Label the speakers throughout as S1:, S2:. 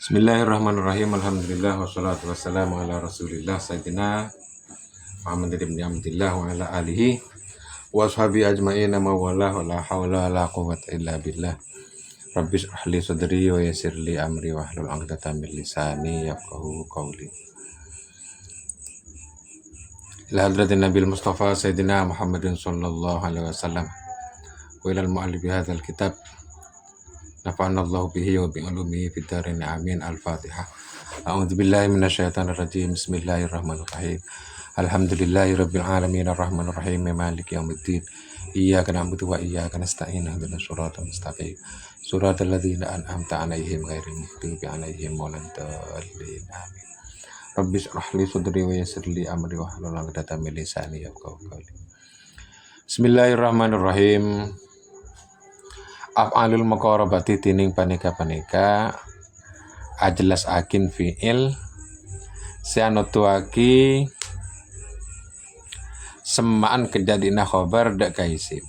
S1: Bismillahirrahmanirrahim. Alhamdulillah wassalatu wassalamu ala Rasulillah Sayyidina Muhammad ibn Abdillah wa ala alihi wa ashabi ajma'in ma wala la hawla wa la quwwata illa billah. Rabbi shrah li sadri wa yassir li amri wa hlul 'uqdatam min lisani yafqahu qawli. Ila hadratin Nabil Mustafa Sayyidina Muhammadin sallallahu alaihi wasallam wa ila al-mu'allif hadzal kitab nafa'ana Allahu bihi wa bi ulumihi fid dharain amin. Al-Fatihah. A'udzu billahi minasyaitonir rajim. Bismillahirrahmanirrahim. Alhamdulillahi rabbil alamin arrahmanir rahim maliki yaumiddin. Iyyaka na'budu wa iyyaka nasta'in ihdinas siratal mustaqim. Siratal ladzina an'amta 'alaihim ghairil maghdubi 'alaihim waladdallin. Amin. Rabbi shrah li sadri wa yassir li amri wa hlul 'uqdatam min lisani yafqahu qawli. Bismillahirrahmanirrahim. Af'alul muqarabati tining paneka-paneka ajelas akin fi'il seanotuaki semaan kejadina khobar dak kaisim.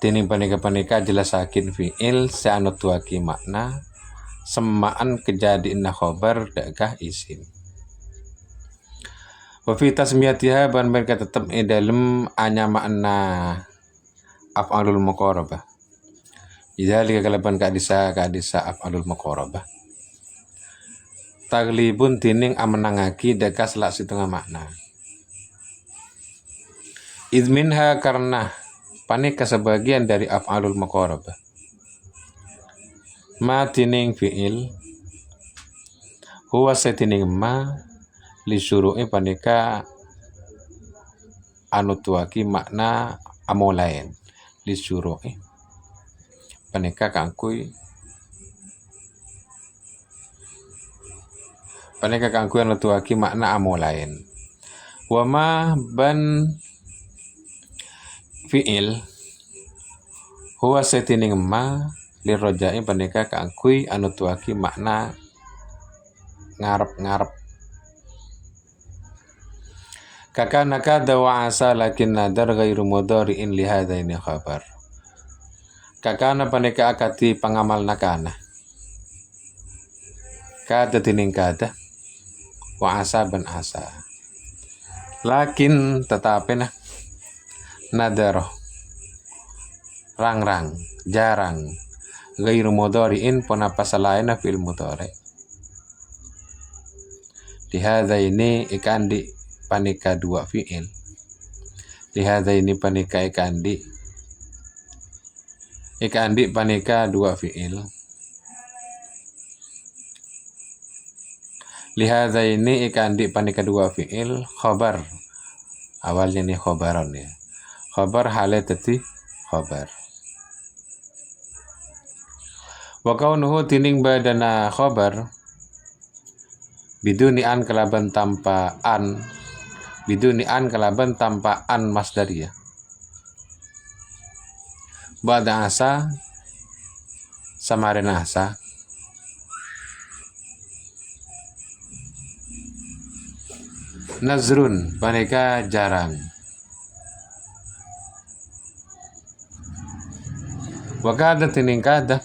S1: Tining paneka-paneka jelas akin fi'il seanotuaki makna semaan kejadina khobar dak kah isim. Wa fi tasmiyatiha ban mereka tetap dalam anya makna af'alul muqarabah. Idzalika kalaban kadisa af'alul muqarabah. Taglibun tining amenangaki deka selak setengah makna. Idminha karena paneka sebagian dari af'alul muqarabah. Ma tining fi'il huwa setining ma li syuru'i paneka anutuaki makna amolain li syuru'i paneka kangkui anutuaki makna amolain. Wama ban fi'il huwa setining ma li rojai paneka kangkui anutuaki makna ngarep-ngarep. Kakana kada wa asa lakin nadar ghairu mudhari'in li hadaini khabar. Kakana paneka akati pangamal nakana. Kada tining kada wa asa ban asa. Lakin tetapi nadaro rang-rang jarang ghairu mudhari'in punapa salaina fil mudhari. Lihada ini ikandi paneka dua fi'il. Lihada ini paneka ikandi paneka dua fi'il. Lihada ini ikandi paneka dua fi'il khobar. Awalnya nih khobaron ya. Khobar halatati khobar. Wa kaunuhu tining badana khobar biduni an kalaban tanpa an masdariyah. Ba'da asa samarin asa nazrun paneka jarang. Wa kada tining kada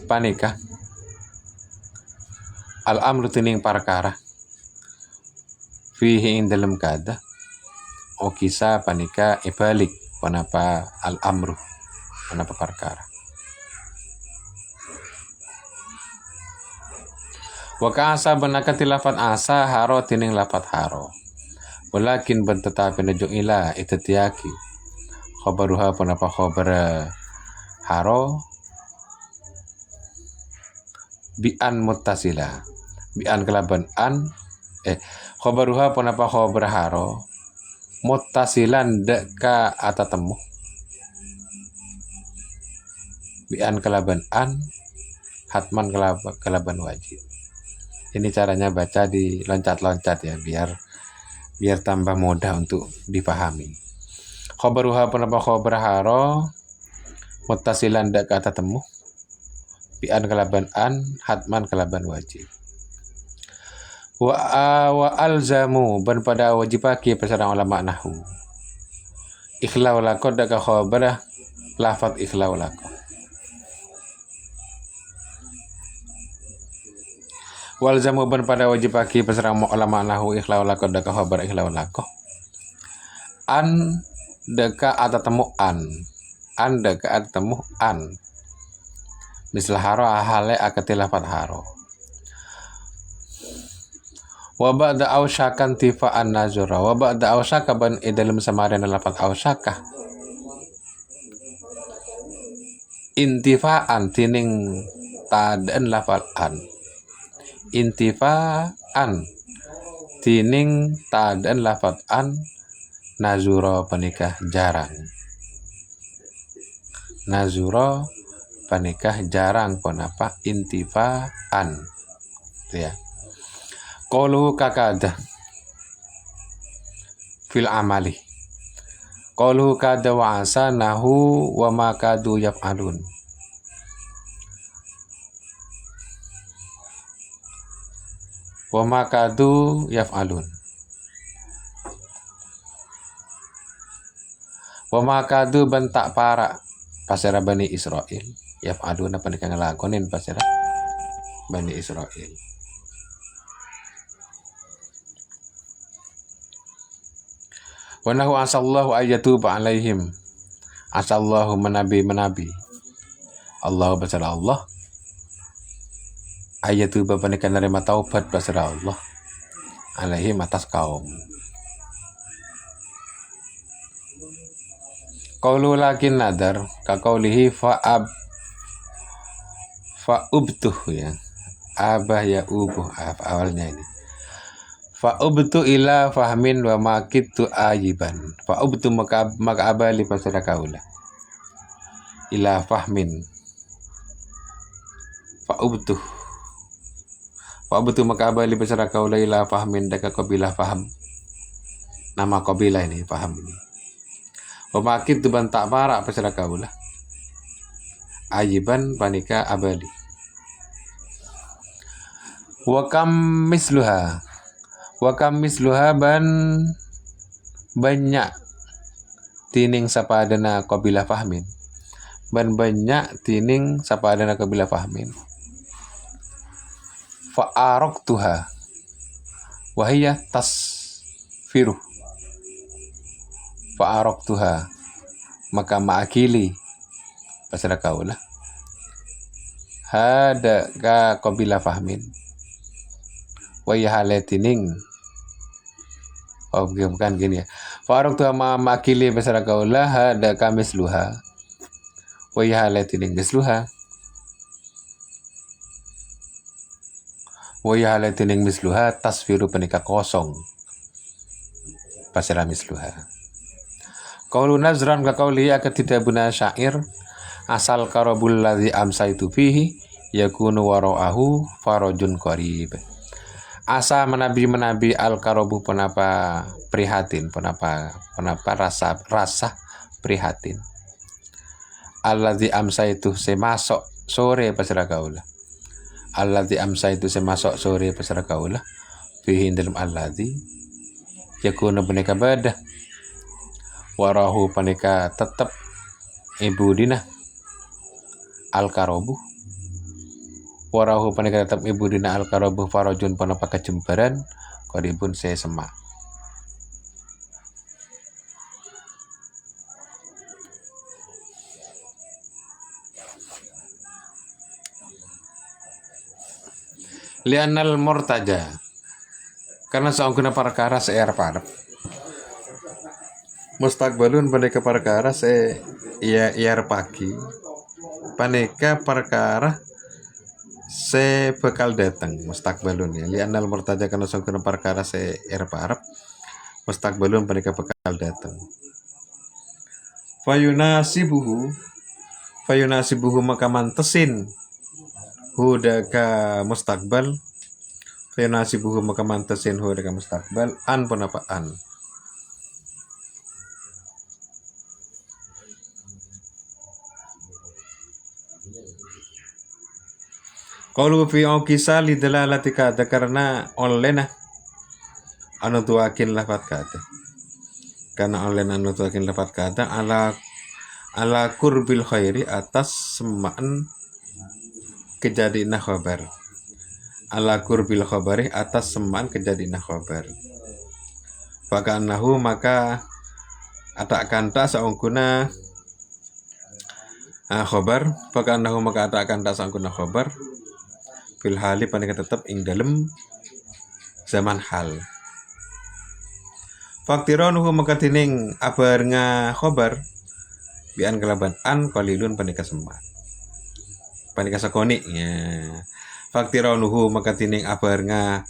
S1: paneka al amru tining perkara fihi ing dalam kada o kisah paneka ibalik panapa al amru panapa perkara. Wa ka asa banakati lafat asa haro tining lafat haro. Walakin tetapi najo ila itatiaki khabaruha panapa khabar haro bi an muttasila. Bi an kelaban an khabaruha panapa khabar haro muttasilan deka atatemu. Bi'an kelaban an hatman kelaban wajib. Ini caranya baca di loncat-loncat ya biar tambah mudah untuk dipahami. Khabaruha panapa khabar haro muttasilan deka atatemu. Bi'an kelaban an hatman kelaban wajib. Wa alzamu ban pada wajibaki persarang ulama nahwu. Ikhlau lako daka khabarah lafat ikhlau lako. Wal zamuban pada wajib bagi peserang ulama nahu ikhlau lakoh deka khabar ikhlau lakoh an deka ada temu an deka ada temu an mislah haro hale akatilah haro wa ba'da ausyakan tifa'an nazura wa ba'da ausyaka ban dalam samaran lafat ausyaka intifa'an tining tadaan lafal an intifa'an tining tadaan lafat an nazura panikah jarang nazura panikah jarang kenapa intifa'an ya. Qalu kakada fil amali qalu kada wa asanahu wa ma kadu yaf'alun wa ma kadu yaf'alun wa ma kadu bentak para pasera Bani Israel yaf'alun apa nikah ngelakonin pasera Bani Israel. Wa nahu asallahu ayyatuba alaihim asallahu menabi Allah basara Allah ayyatuba panika nerima taubat basara Allah alaihim atas kaum qaulu lakin nadar ka qaulihi fa'ubtuh ya abah ya ubuh awalnya ini fa'ubtu ila fahmin wa makitu ayiban fa'ubtu maka abali pasara kaula ila fahmin fa'ubtu maka abali pasara kaula ila fahmin daka kabilah faham nama kabilah ini faham ini wa makitu bantak para pasara kaula ayiban panika abali wa kam misluha ban banyak tining sapadana kabilah fahmin ban banyak tining sapadana kabilah fahmin fa'araqtuha wahiyya tasfiru fa'araqtuha maka ma'akili pasara kaulah hada ka kabilah fahmin wahiyya halatining oh bukan gini ya. Faruk tu makili besar kaulah ada kamis luha. Wa ya halatining misluha. Wa ya halatining misluha tasfiru penika kosong. Pasira misluha. Qaulu nazran ka qauli akatidabuna syair asal karabul ladzi amsaitu fihi yakunu wara'ahu farajun qarib. Asa menabi al karobu penapa prihatin penapa rasa prihatin alladzi amsa itu semasok sore pasra kaula alladzi amsa itu semasok sore pasra kaula fihi dalam alladzi yakuna panika badah warahu panika tetep ibu dina al karobu warahu panika tetap ibu dina al karabu farajun panapa kejembaran qaribun saya semak lianal murtaja karena saungkeuna perkara seer parep mustaqbalun paneka perkara se iar pagi paneka perkara se bakal datang mustaqbalun ya lianal murtaja kana saungkeuna perkara se arep mustaqbalun panika bakal datang fayunasibuhu maka mantesin hudaka mustaqbal fayunasibuhu maka mantesin hudaka mustaqbal an punapa an Qalu fi kisah lidalalati kata karena oleh anu tuakin lafat kata karena oleh anu tuakin lafat kata ala kurbil khairi atas semaan kejadian khabar ala qurbil khabari atas seman kejadian khabar. Fakanahu maka atak kanta saungkuna khabar, fakanahu maka atak kanta saungkuna khabar fil hali panika tetep ing dalem zaman hal. Faktiranuhu maka tining abar nga khabar bian kelaban an qalilun panika seman. Panika sakoni ya. Faktiranuhu maka tining abar nga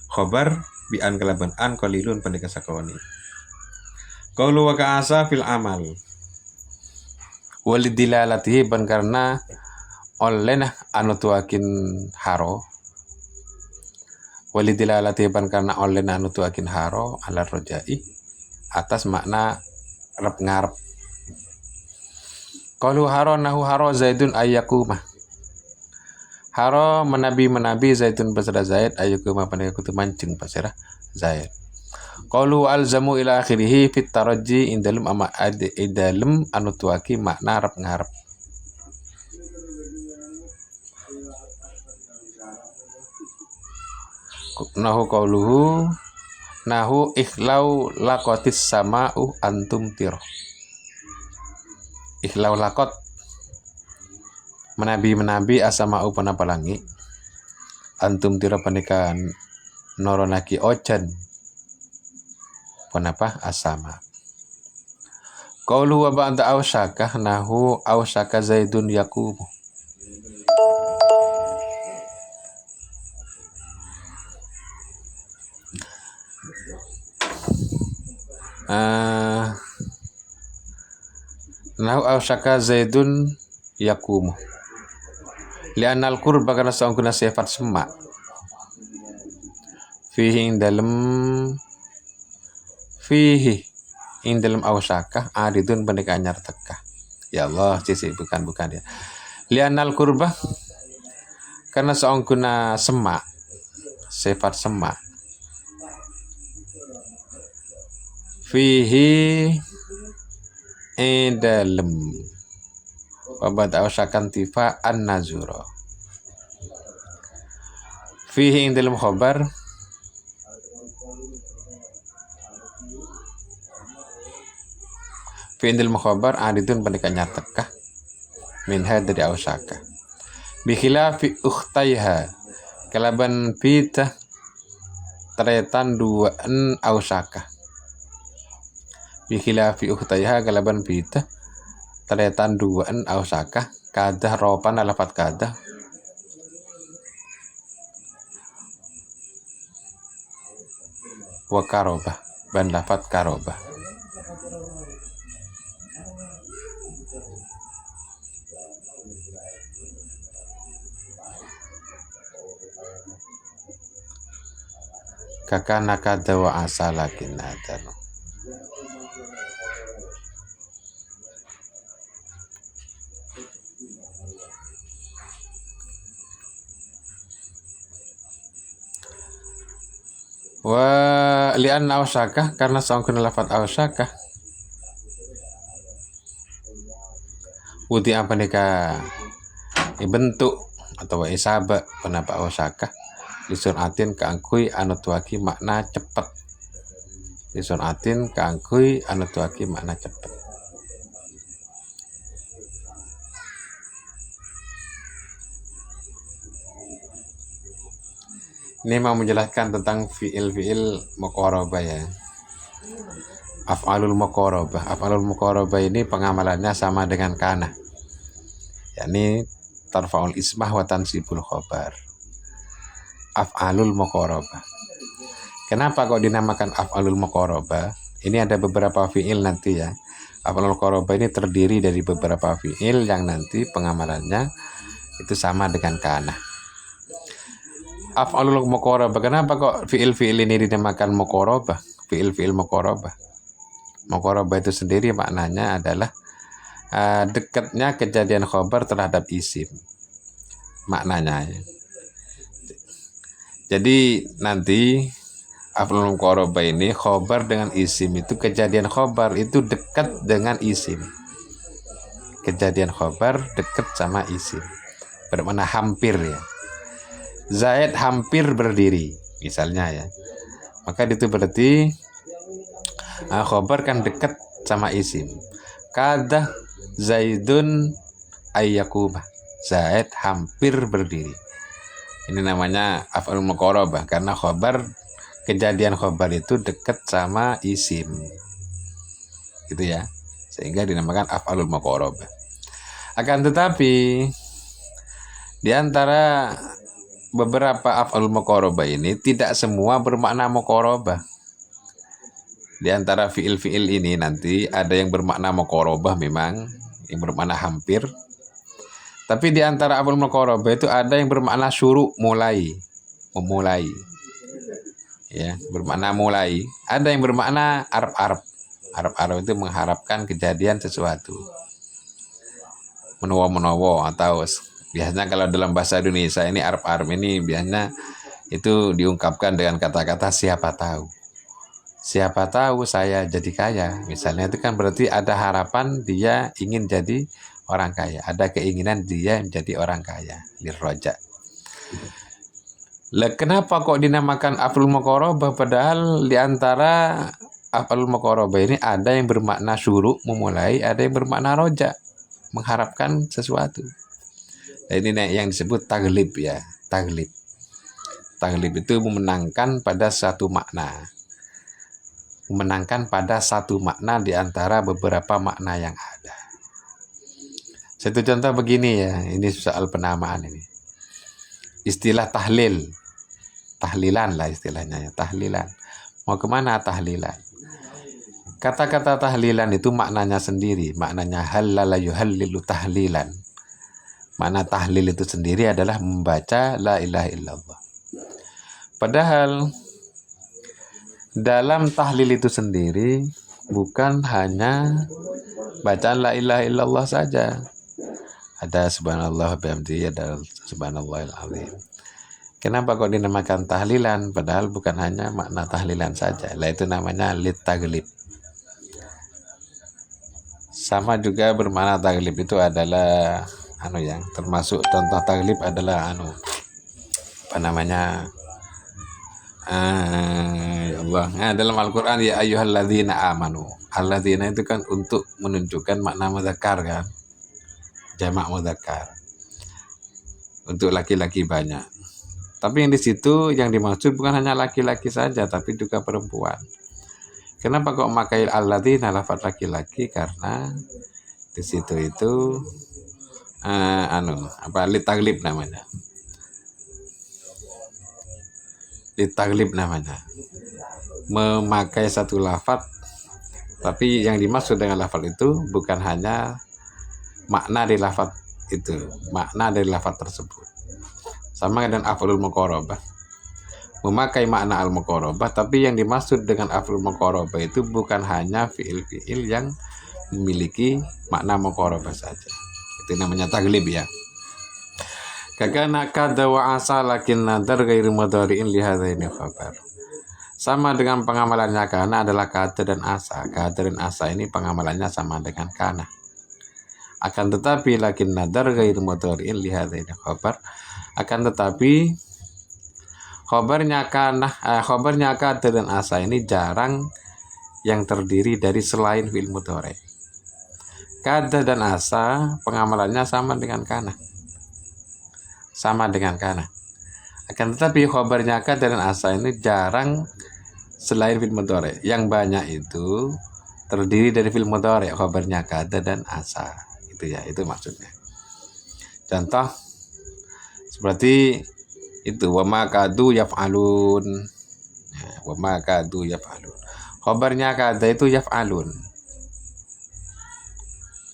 S1: khabar bian kelaban an qalilun panika sakoni. Qaulu wa ka'asa fil amal walidilalatihi ban karena oleh anu tuakin haro walidilalatihi ban karena oleh anu tuakin haro ala rojai atas makna rep ngarep. Qalu haro nahu haro zaidun ayyakumah. Haro menabi zaitun pasira zaid ayyakumah panika kutu mancing pasira zaid. Qalu alzamu ila akhirih fit taraji indalum ama idalum anu tuaki makna rep ngarep. Nahu qauluhu nahu ikhlau laqatis sama'u antum tiro. Ikhlau laqat menabi asama'u panapalangi antum tiro panikan noronaki ocan panapa asama. Qaulu wa ba'da awsaka nahu awsaka zaidun yaqumu. Nahu awsaka zaidun yaqumu. Li'anal qurba kana saungkuna sifat semak. Fihi ing dalam awsaka adidun bandika anyar teka. Ya Allah, cici bukan ya. Li'anal qurba karena saungkuna semak, sifat semak. Fihi dalam wabat awsakan tifa an nazuro. Fihi dalam khabar fi'il mukhabar adidun pendeka nyatekah minha dari awsaka bikhilafi ukhtaiha kalaban pita teretan duaan awsaka bikhilafi ukhtaiha kalaban pita teretan duaan awsaka kadah ropan alafat kadah wa karobah ban lafat karobah. Kakana kada wa asalakin adanu. Wa li'an awsaka karena saungkuna lafat awsaka Wudi apa nika bentuk atau isaba kenapa awsaka lisun atin keangkui anu tuaki makna cepet. Lisun atin keangkui anu tuaki makna cepet. Ini mau menjelaskan tentang fiil muqarabah ya. Af'alul muqarabah. Af'alul muqarabah ini pengamalannya sama dengan kana. Yakni tarfa'ul ismah wa tansibul khabar. Af'alul muqarabah. Kenapa kok dinamakan af'alul muqarabah? Ini ada beberapa fiil nanti ya. Af'alul muqarabah ini terdiri dari beberapa fiil yang nanti pengamalannya itu sama dengan kana. Af'alul muqarabah. Kenapa kok fiil-fiil ini dinamakan muqarabah? Fiil-fiil muqarabah. Muqarabah itu sendiri maknanya adalah dekatnya kejadian khabar terhadap isim. Maknanya. Jadi nanti af'alul muqarabah ini khabar dengan isim itu kejadian khabar itu dekat dengan isim. Kejadian khabar dekat sama isim. Bermakna hampir ya. Zaid hampir berdiri, misalnya ya. Maka itu berarti khobar kan dekat sama isim. Kada Zaidun ayyakuma. Zaid hampir berdiri. Ini namanya af'alul muqarabah karena khobar, kejadian khobar itu dekat sama isim. Gitu ya. Sehingga dinamakan af'alul muqarabah. Akan tetapi di antara beberapa af'alul muqarabah ini tidak semua bermakna muqarabah. Di antara fiil-fiil ini nanti ada yang bermakna muqarabah memang, yang bermakna hampir. Tapi di antara af'alul muqarabah itu ada yang bermakna syuru', mulai, memulai. Ya, bermakna mulai. Ada yang bermakna arab-arab. Arab-arab itu mengharapkan kejadian sesuatu. Menowo-menowo atau biasanya kalau dalam bahasa Indonesia ini arab-arab ini biasanya itu diungkapkan dengan kata-kata siapa tahu. Siapa tahu saya jadi kaya. Misalnya itu kan berarti ada harapan dia ingin jadi orang kaya. Ada keinginan dia menjadi orang kaya. Lirroja. Lah kenapa kok dinamakan af'alul muqarabah padahal di antara af'alul muqarabah ini ada yang bermakna syuru', memulai, ada yang bermakna roja, mengharapkan sesuatu. Nah, ini yang disebut taglib ya, taglib. Taglib itu memenangkan pada satu makna. Memenangkan pada satu makna di antara beberapa makna yang ada. Satu contoh begini ya, ini soal penamaan ini. Istilah tahlil. Tahlilan lah istilahnya ya, tahlilan. Mau kemana tahlilan? Kata-kata tahlilan itu maknanya sendiri. Maknanya halala yuhallilu tahlilan. Makna tahlil itu sendiri adalah membaca la ilaha illallah. Padahal dalam tahlil itu sendiri bukan hanya bacaan la ilaha illallah saja. Ada subhanallah bihamdihi, ada subhanallahil azim. Kenapa kok dinamakan tahlilan? Padahal bukan hanya makna tahlilan saja. Lah itu namanya lit taglib. Sama juga bermakna taglib itu adalah yang termasuk contoh taglib adalah apa namanya? Ya Allah. Nah, dalam Al-Qur'an ya ayyuhalladzina amanu. Alladzina itu kan untuk menunjukkan makna mudzakkar kan. Jamak mudzakkar. Untuk laki-laki banyak. Tapi yang di situ yang dimaksud bukan hanya laki-laki saja tapi juga perempuan. Kenapa kok memakai alladzina lafaz laki-laki? Karena di situ itu litaglib namanya. Litaglib namanya. Memakai satu lafaz tapi yang dimaksud dengan lafaz itu bukan hanya makna dari lafaz itu, makna dari lafaz tersebut. Sama dengan af'alul muqarabah. Memakai makna al-muqarabah, tapi yang dimaksud dengan af'alul muqarabah itu bukan hanya fiil-fiil yang memiliki makna muqarabah saja. Itu namanya taglib ya. Kagana kada wa asa lakin nadar ghairu mudhari'in li hadzaini khabar. Sama dengan pengamalannya kana adalah kada dan asa. Kada dan asa ini pengamalannya sama dengan kana. Akan tetapi lakin nadar ghairu mudhari'in li hadzaini khabar. Akan tetapi khobarnya kada dan asa ini jarang yang terdiri dari selain fi'il mudhari'. Kada dan asa pengamalannya sama dengan kana. Sama dengan kana. Akan tetapi khobarnya kada dan asa ini jarang selain fi'il mudhari'. Yang banyak itu terdiri dari fi'il mudhari', khobarnya kada dan asa. Itu ya, itu maksudnya. Contoh seperti itu wama kadu yaf'alun. Wama kadu yaf'alun. Khabarnya kada itu yaf'alun.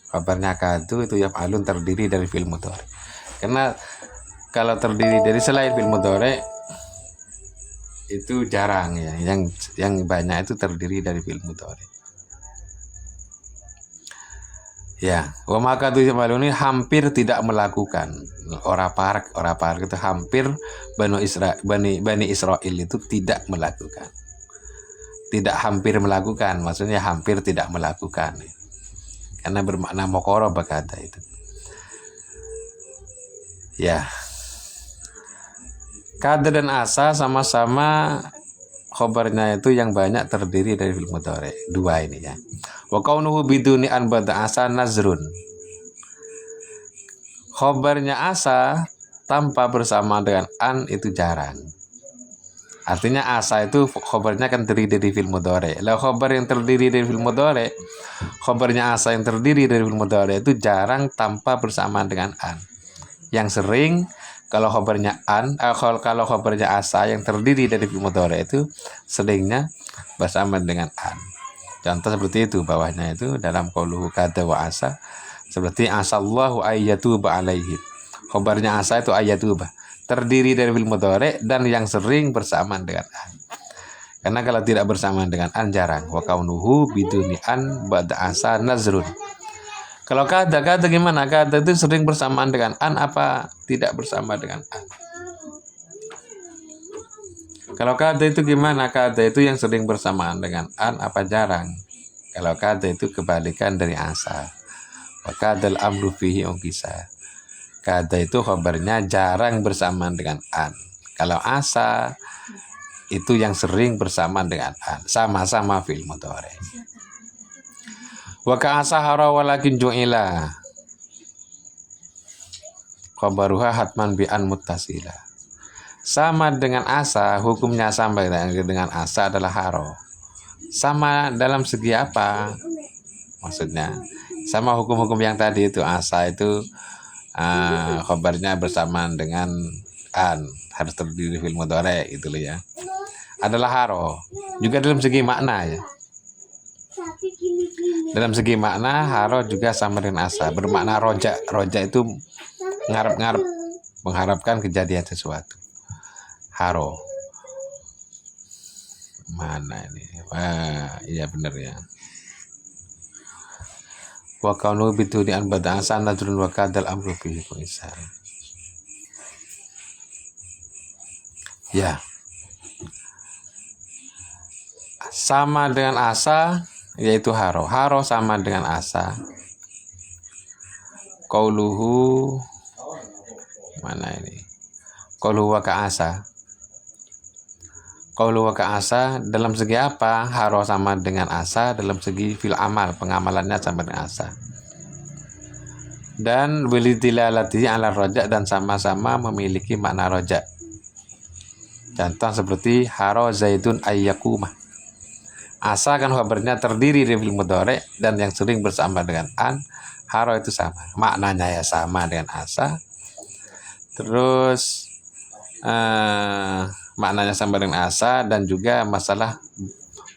S1: Khabarnya kadu itu yaf'alun terdiri dari fi'il mudhari'. Karena kalau terdiri dari selain fi'il mudhari' itu jarang ya. Yang banyak itu terdiri dari fi'il mudhari'. Ya, wa maka tu ini hampir tidak melakukan. Ora parek itu hampir Bani Israel itu tidak melakukan. Tidak hampir melakukan, maksudnya hampir tidak melakukan. Karena bermakna muqarabah kata itu. Ya. Kada dan asa sama-sama khobarnya itu yang banyak terdiri dari fi'il mudhari. Dua ini ya. Wa kaunuhu biduni an ba'da asa nazrun. Khobarnya asa tanpa bersama dengan an itu jarang. Artinya asa itu khobarnya kan terdiri dari fi'il mudhari. Lah khobar yang terdiri dari fi'il mudhari, khobarnya asa yang terdiri dari fi'il mudhari itu jarang tanpa bersamaan dengan an. Yang sering kalau khobarnya kalau khobarnya asa yang terdiri dari fi'il mudhari itu seringnya bersamaan dengan an. Contoh seperti itu bawahnya itu dalam qauluhu kada wa asa seperti asallahu ayyatuba alaihi. Khobarnya asa itu ayyatuba, terdiri dari fi'il mudhari dan yang sering bersamaan dengan an. Karena kalau tidak bersamaan dengan an jarang. Wa kaunuhu biduni an ba'da asa nazrun. Kalau kada gimana? Kada itu sering bersamaan dengan an apa tidak bersama dengan an? Kalau kada itu gimana? Kada itu yang sering bersamaan dengan an apa jarang? Kalau kada itu kebalikan dari asa. Wa kadal amru fihi ungkisa. Kada itu khabarnya jarang bersamaan dengan an. Kalau asa itu yang sering bersamaan dengan an, sama-sama fi'il mudhari. Wa ka'asa hara walakin ju'ila khabaruha hatman bi an muttasila. Sama dengan asa, hukumnya sama dengan asa adalah haro. Sama dalam segi apa? Maksudnya sama hukum-hukum yang tadi itu, asa itu khabarnya bersamaan dengan an, harus terdiri fi'il mudhari gitu loh ya. Adalah haro. Juga dalam segi makna ya. Dalam segi makna haro juga sama dengan asa, bermakna roja. Roja itu ngarep-ngarep, mengharapkan kejadian sesuatu. Haro. Mana ini? Wah, iya benar ya. Wa kaunu biduni an ba'da asa nadrun wa kadal amru bihi kuisar. Ya. Sama dengan asa yaitu haro. Haro sama dengan asa. Qauluhu mana ini? Qauluhu wa ka'asa. Qauluhu wa ka'asa dalam segi apa? Haro sama dengan asa dalam segi fil amal, pengamalannya sama dengan asa. Dan walidilalati ala roja dan sama-sama memiliki makna roja. Contoh seperti haro zaidun ayyakumah. Asa kan khabarnya terdiri dari fi'il mudhari dan yang sering bersama dengan an. Haro itu sama, maknanya ya sama dengan asa. Terus maknanya sama dengan asa dan juga masalah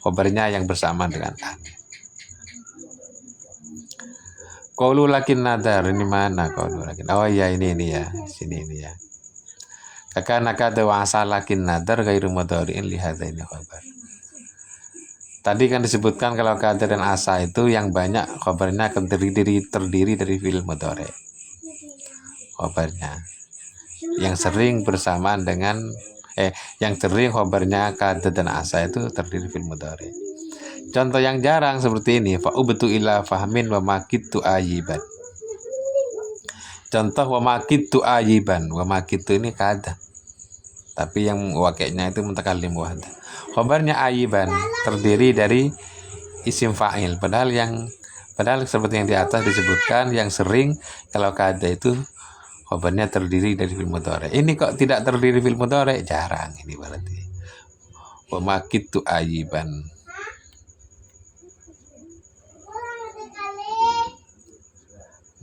S1: khabarnya yang bersama dengan an. Qaulu lakin nadar, ini mana qaulu lakin? Oh iya ini ya, sini ini ya. Kakana kada wa asa lakin nadar ghairu mudhari'in li hadaini khabar. Tadi kan disebutkan kalau kada dan asa itu yang banyak khabarnya akan terdiri dari fi'il mudhari. Khabarnya yang sering bersamaan dengan yang sering khabarnya kada dan asa itu terdiri fi'il mudhari. Contoh yang jarang seperti ini, fa'ubtu ila fahmin wa makitu ayiban. Contoh wa makitu ayiban, wa makitu ini kada. Tapi yang wakilnya itu mutakallim wahda. Khabarnya ayiban terdiri dari isim fa'il. Padahal seperti yang di atas disebutkan yang sering kalau kada itu khabarnya terdiri dari fi'il mudhari. Ini kok tidak terdiri fi'il mudhari? Jarang ini berarti. Wa makitu ayiban.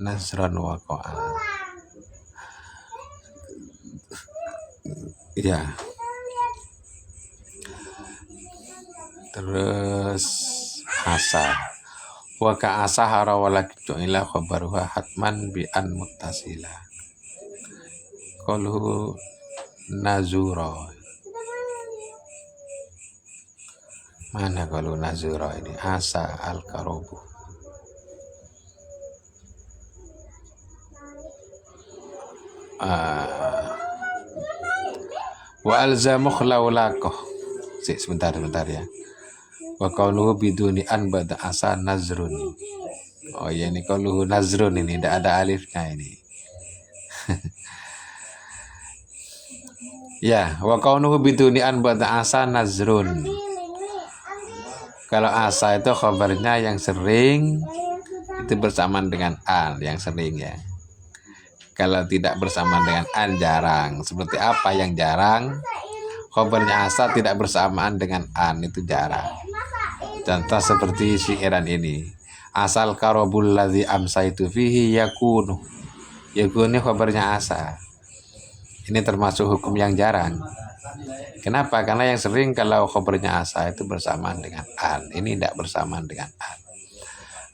S1: Nasran wa qa'an. Ya. Terus asa. Wa ka asa hara walakitu ila khabaruha hatman bi an muttasila. Qalu nazura. Mana qalu nazura ini? Asa al-karubu. Wa alzamu khlaulakoh. Sebentar ya. Wa qauluhu biduni an ba'da asa nazrun. Oh ya ini qauluhu nazrun ini tidak ada alifnya ini. Ya, wa kaunuhu biduni an ba'da asa nazrun. Kalau asa itu khabarnya yang sering itu bersamaan dengan an yang sering ya. Kalau tidak bersamaan dengan an jarang. Seperti apa yang jarang? Khabarnya asa tidak bersamaan dengan an itu jarang. Contoh seperti syiiran ini. Asal karobul ladzi amsaitu fihi yakunu. Yakunu khabarnya asa. Ini termasuk hukum yang jarang. Kenapa? Karena yang sering kalau khabarnya asa itu bersamaan dengan an. Ini tidak bersamaan dengan an.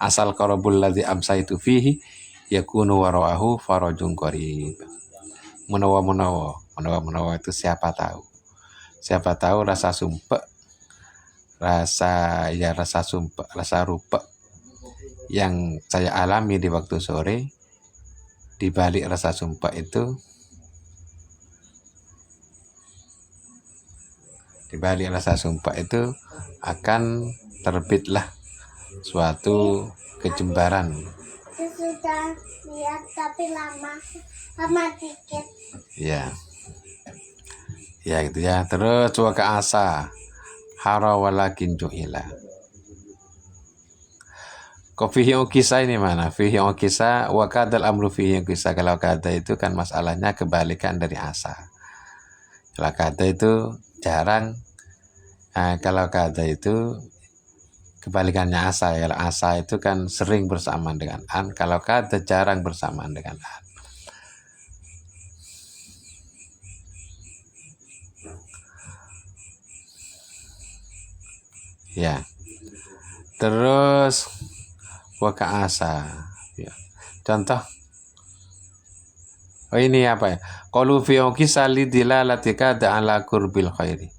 S1: Asal qarabul ladzi amsaitu fihi yakunu wara'ahu farajun qarib. Menawa itu siapa tahu. Siapa tahu rasa sumpek, rasa rupa yang saya alami di waktu sore, di balik rasa sumpek itu, akan terbitlah suatu kejembaran.
S2: Sudah lihat tapi lama dikit.
S1: Ya gitu ya. Terus waka asa hara walakin juhila. Kok fihi ukisa ini mana? Fihi ukisa wa kadal amru fihi ukisa. Kalau kada itu kan masalahnya kebalikan dari asa. Kalau kada itu jarang. Nah, kalau kada itu kebalikannya asa. Kalau asa itu kan sering bersamaan dengan an. Kalau kada jarang bersamaan dengan an. Ya. Terus waka asa. Ya. Contoh. Oh ini apa ya? Qalu fi ukisali dilalati kada ala qurbil khairi.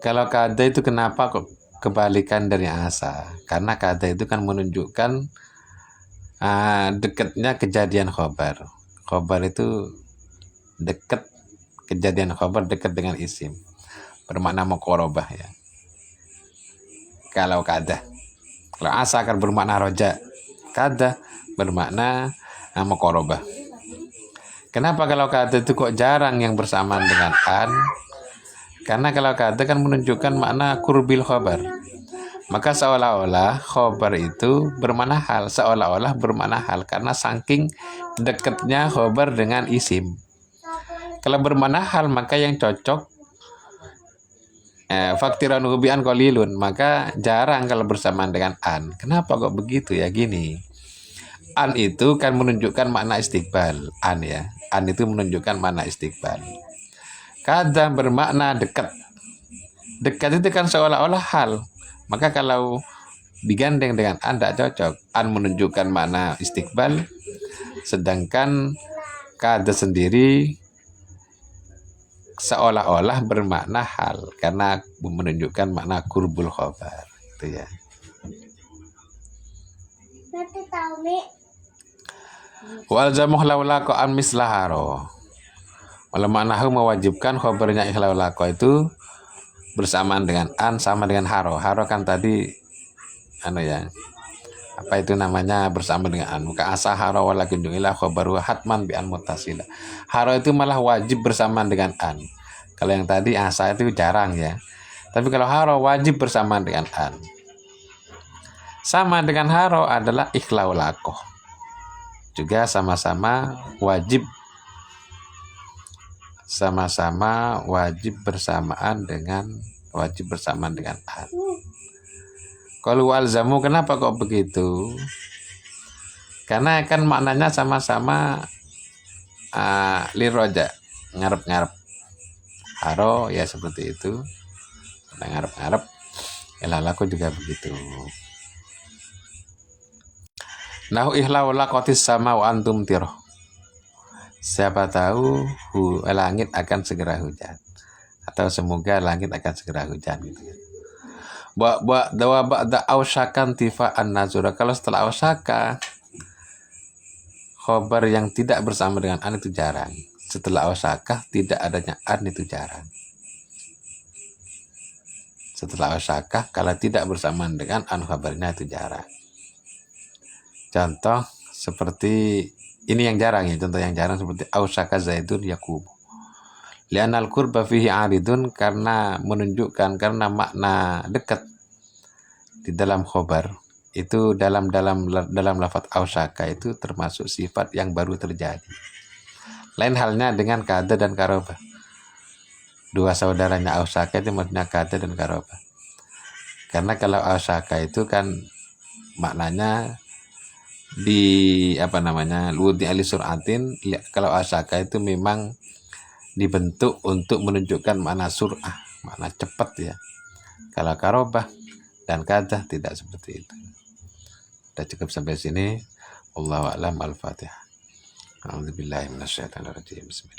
S1: Kalau kada itu kenapa kok kebalikan dari asa? Karena kada itu kan menunjukkan dekatnya kejadian khobar. Khobar itu dekat, kejadian khobar dekat dengan isim. Bermakna muqarabah ya. Kalau kada. Kalau asa akan bermakna roja. Kada bermakna muqarabah. Kenapa kalau kada itu kok jarang yang bersamaan dengan an? Karena kalau kada kan menunjukkan makna kurbil khobar. Maka seolah-olah khobar itu bermakna hal. Seolah-olah bermakna hal. Karena saking dekatnya khobar dengan isim. Kalau bermakna hal maka yang cocok faktiran hubian qalilun. Maka jarang kalau bersamaan dengan an. Kenapa kok begitu ya? Gini. An itu kan menunjukkan makna istiqbal. An ya. An itu menunjukkan makna istiqbal. Kada bermakna dekat. Dekat itu kan seolah-olah hal. Maka kalau digandeng dengan an tidak cocok. An menunjukkan makna istiqbal. Sedangkan kada sendiri seolah-olah bermakna hal. Karena menunjukkan makna kurbul khobar. Itu ya.
S2: Nanti tahu nih.
S1: Wal jamuh laulako an mislaharo. Walamanahu mewajibkan khobarnya ikhlaulako itu bersamaan dengan an sama dengan haro. Haro kan tadi apa itu namanya bersama dengan an. Muka asa haro walakin ju'ilah khobaru hatman bi an mutasila. Haro itu malah wajib bersamaan dengan an. Kalau yang tadi asa itu jarang ya. Tapi kalau haro wajib bersamaan dengan an. Sama dengan haro adalah ikhlaulako. Juga sama-sama wajib bersamaan dengan an. Kalau alzamu kenapa kok begitu? Karena kan maknanya sama-sama liroja, ngarep-ngarep. Haro ya seperti itu. Ngarep-ngarep. Ilalaku juga begitu. Nahu ihlau lakotis sama wa antum tiroh. Siapa tahu langit akan segera hujan. Atau semoga langit akan segera hujan gitu. Ba'da ausyakan tifa'an nazura. Kalau setelah ausyaka khobar yang tidak bersama dengan an itu jarang. Setelah ausyaka tidak adanya an itu jarang. Setelah ausyaka kalau tidak bersamaan dengan an khobarnya itu jarang. Contoh seperti ini yang jarang ya. Contoh yang jarang seperti ausyaka zaidun yakubu. Li'anal qurba fihi aridun, karena menunjukkan, karena makna dekat di dalam khobar itu dalam lafaz ausaka itu termasuk sifat yang baru terjadi. Lain halnya dengan kada dan karoba. Dua saudaranya ausaka itu maksudnya kada dan karoba. Karena kalau ausaka itu kan maknanya wudi ali suratin. Kalau ausaka itu memang dibentuk untuk menunjukkan makna sur'ah, makna cepat ya. Kalau karobah dan kada tidak seperti itu. Sudah cukup sampai sini. Wallahu a'lam. Al-Fatihah. A'udzubillahi minasyaitonir rajim. Bismillah.